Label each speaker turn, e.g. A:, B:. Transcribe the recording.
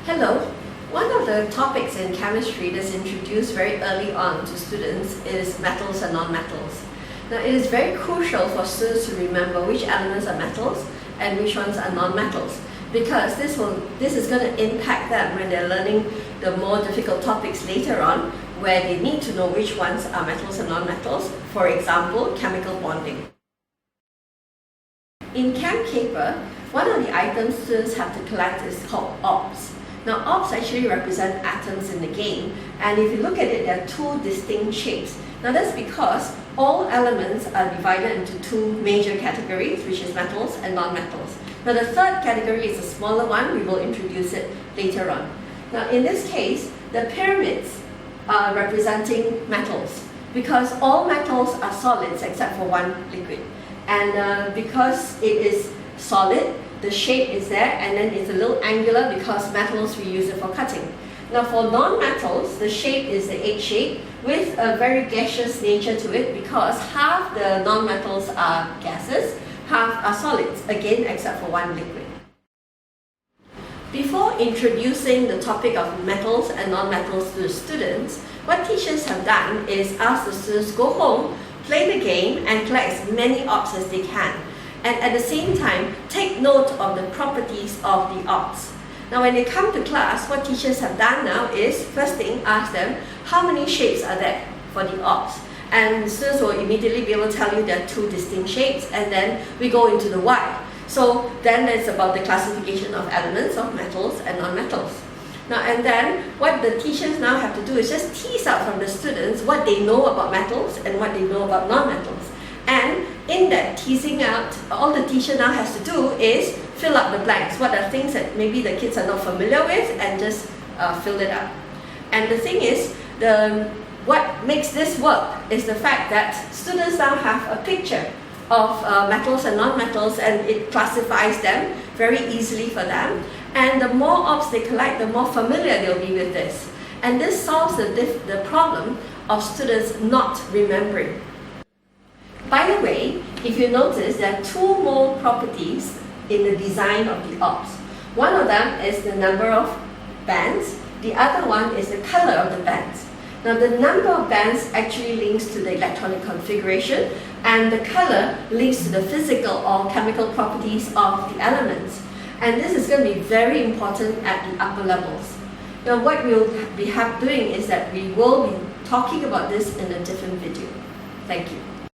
A: Hello. One of the topics in chemistry that's introduced very early on to students is metals and non-metals. Now it is very crucial for students to remember which elements are metals and which ones are non-metals, because this is going to impact them when they're learning the more difficult topics later on, where they need to know which ones are metals and non-metals. For example, chemical bonding. In ChemCaper, one of the items students have to collect is called orbs. Now orbs actually represent atoms in the game, and if you look at it, there are two distinct shapes. Now that's because all elements are divided into two major categories, which is metals and non-metals. Now the third category is a smaller one. We will introduce it later on. Now in this case, the pyramids are representing metals, because all metals are solids except for one liquid. And because it is solid, the shape is there, and then it's a little angular because metals, we use it for cutting. Now for non-metals, the shape is the H shape with a very gaseous nature to it, because half the non-metals are gases, half are solids, again except for one liquid. Before introducing the topic of metals and non-metals to the students, what teachers have done is ask the students to go home, play the game, and collect as many orbs as they can. And at the same time, take note of the properties of the orbs. Now when they come to class, what teachers have done now is, first thing, ask them, how many shapes are there for the orbs? And students will immediately be able to tell you there are two distinct shapes, and then we go into the why. So then it's about the classification of elements, of metals and non-metals. Now and then, what the teachers now have to do is just tease out from the students what they know about metals and what they know about non-metals. And in that teasing out, all the teacher now has to do is fill up the blanks. What are things that maybe the kids are not familiar with, and just fill it up. And the thing is, what makes this work is the fact that students now have a picture of metals and non-metals, and it classifies them very easily for them. And the more orbs they collect, the more familiar they'll be with this. And this solves the problem of students not remembering. By the way, if you notice, there are two more properties in the design of the orbs. One of them is the number of bands, the other one is the color of the bands. Now the number of bands actually links to the electronic configuration, and the color links to the physical or chemical properties of the elements. And this is going to be very important at the upper levels. Now what we'll be doing is that we will be talking about this in a different video. Thank you.